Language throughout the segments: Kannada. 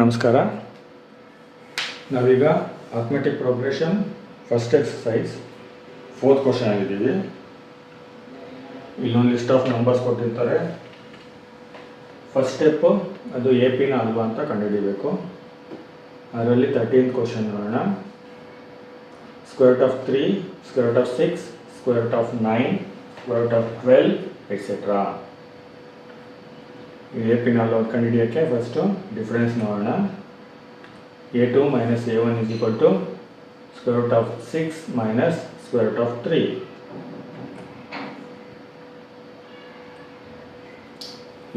ನಮಸ್ಕಾರ. ನಾವೀಗ arithmetic progression first exercise 4th question ಆಗಿದ್ದೀವಿ. ಇಲ್ಲೊಂದು ಲಿಸ್ಟ್ ಆಫ್ ನಂಬರ್ಸ್ ಕೊಟ್ಟಿರ್ತಾರೆ. ಫಸ್ಟ್ ಸ್ಟೆಪ್ ಅದು ಎ ಪಿನ ಅಲ್ವಾ ಅಂತ ಕಂಡುಹಿಡಿಬೇಕು. ಅದರಲ್ಲಿ 13th ಕ್ವಶನ್ ನೋಡೋಣ. Square root of 3, square root of 6, square root of 9, square root of 12 etcetera. A ಪಿನ ಅಲ್ವಾ ಅಂತ ಕಂಡುಹಿಡಿಯೋಕ್ಕೆ ಫಸ್ಟು ಡಿಫ್ರೆನ್ಸ್ ನೋಡೋಣ. a2 minus a1 is equal to square root of 6 minus square root of 3.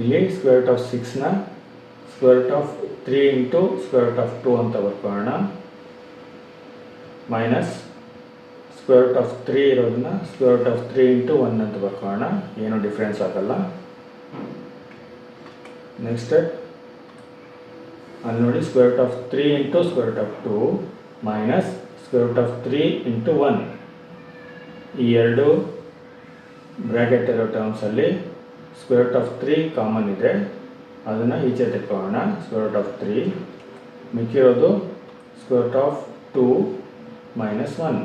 ಇಲ್ಲಿ square root of 6 ನ square root of 3 into square root of 2 ಅಂತ ಬರ್ಕೊಳ್ಳೋಣ. ಮೈನಸ್ square root of 3 ಇರೋದನ್ನ square root of 3 into 1 ಅಂತ ಬರ್ಕೊಳ್ಳೋಣ. ಏನು ಡಿಫ್ರೆನ್ಸ್ ಆಗಲ್ಲ. ನೆಕ್ಸ್ಟ್ ಅಲ್ಲಿ ನೋಡಿ square root of 3 into square root of 2 minus square root of 3 into 1. ಈ ಎರಡು ಬ್ರ್ಯಾಕೆಟ್ ಇರೋ ಟರ್ಮ್ಸಲ್ಲಿ ಸ್ಕ್ವೇರ್ ರೂಟ್ ಆಫ್ 3 ಕಾಮನ್ ಇದೆ, ಅದನ್ನು ಈಚೆ ತೆಕ್ಕೊಳ್ಳೋಣ. ಸ್ಕ್ವೇರ್ ರೂಟ್ ಆಫ್ 3 ಮಿಕ್ಕಿರೋದು ಸ್ಕ್ವೇರ್ ರೂಟ್ ಆಫ್ 2 ಮೈನಸ್ 1.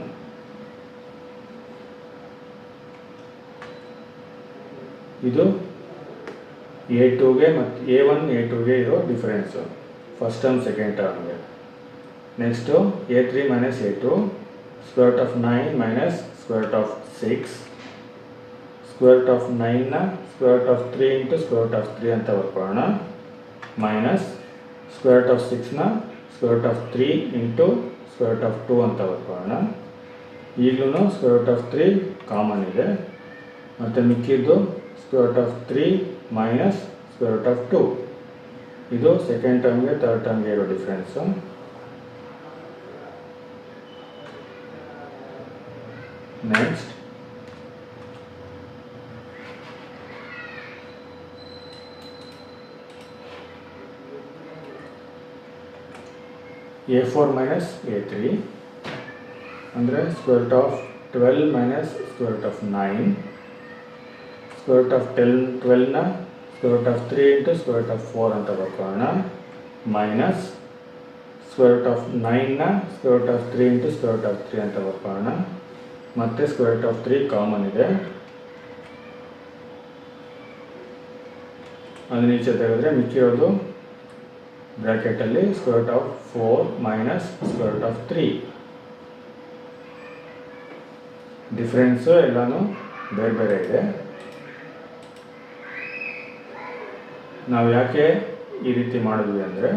ಇದು a2ಗೆ ಮತ್ತು a1 a2ಗೆ ಇರೋ ಡಿಫರೆನ್ಸು ಫಸ್ಟ್ ಟರ್ಮ್ ಸೆಕೆಂಡ್ ಟರ್ಮ್ಗೆ. Next a3 minus a2 square root of 9 minus square root of 6. Square root of 9ನ square root of 3 into square root of 3 ಅಂತ ಬರ್ಕೊಳ್ಳೋಣ. ಮೈನಸ್ ಸ್ಕ್ವೇರ್ ರೂಟ್ ಆಫ್ 6ನ square root of 3 into square root of 2 ಅಂತ ಬರ್ಕೊಳ್ಳೋಣ. ಈಗಲೂ ಸ್ಕ್ವೇರ್ ರೂಟ್ ಆಫ್ 3 ಕಾಮನ್ ಇದೆ, ಮತ್ತು ಮಿಕ್ಕಿದ್ದು square root of 3 minus square root of 2. ಇದು ಸೆಕೆಂಡ್ ಟರ್ಮ್ಗೆ ಥರ್ಡ್ ಟರ್ಮ್ಗೆ ಇರೋ difference. Next a4 minus a3 ಅಂದರೆ square root of 12 minus square root of 9. Square root of 12ನ square root of 3 into square root of 4 ಅಂತ ಬರ್ಕೊಳ್ಳೋಣ. ಮೈನಸ್ ಸ್ಕ್ವೇರ್ ರೂಟ್ ಆಫ್ 9ನ square root of 3 into square root of 3 ಅಂತ ಬರ್ಕೊಳ್ಳೋಣ. ಮತ್ತು ಸ್ಕ್ವೇರ್ ರೂಟ್ ಆಫ್ 3 ಕಾಮನ್ ಇದೆ, ಅದನ್ನ ಈಚೆ ತೆಗೆದ್ರೆ ಮಿಕ್ಕಿರೋದು ಬ್ರ್ಯಾಕೆಟಲ್ಲಿ square root of 4 minus square root of 3. Difference ಎಲ್ಲನೂ ಬೇರೆ ಬೇರೆ ಇದೆ. ನಾವು ಯಾಕೆ ಈ ರೀತಿ ಮಾಡಿದ್ವಿ ಅಂದರೆ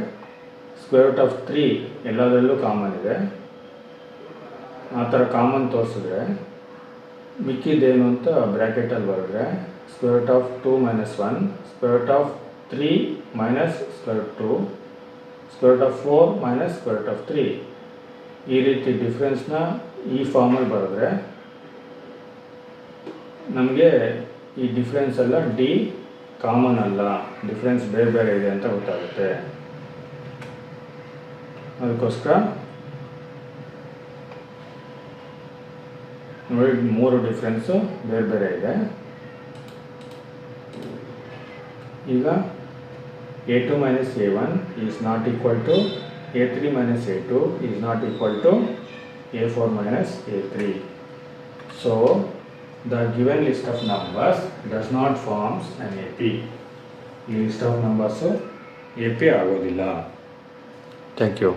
ಸ್ಕ್ವೇರ್ ರೂಟ್ ಆಫ್ 3 ಎಲ್ಲದರಲ್ಲೂ ಕಾಮನ್ ಇದೆ. ಆ ಥರ ಕಾಮನ್ ತೋರಿಸಿದ್ರೆ ಮಿಕ್ಕಿದ್ದೇನು ಅಂತ ಬ್ರ್ಯಾಕೆಟಲ್ಲಿ ಬರೆದ್ರೆ square root of 2 minus 1, square root of 3 minus square root 2, square root of 4 minus square root of 3. ಈ ರೀತಿ ಡಿಫ್ರೆನ್ಸ್ನ ಈ ಫಾರ್ಮಲ್ಲಿ ಬರೆದ್ರೆ ನಮಗೆ ಈ ಡಿಫ್ರೆನ್ಸ್ ಎಲ್ಲ ಡಿ ಕಾಮನ್ ಅಲ್ಲ, ಡಿಫ್ರೆನ್ಸ್ ಬೇರೆ ಬೇರೆ ಇದೆ ಅಂತ ಗೊತ್ತಾಗುತ್ತೆ. ಅದಕ್ಕೋಸ್ಕರ ನೋಡಿ, 3 ಡಿಫ್ರೆನ್ಸು ಬೇರೆ ಬೇರೆ ಇದೆ. ಈಗ a2 minus a1 is not equal to a3 minus a2 is not equal to a4 minus a3. So the given list of numbers does not forms an AP. ಈ ಲಿಸ್ಟ್ ಆಫ್ ನಂಬರ್ಸು AP ಆಗೋದಿಲ್ಲ. Thank you.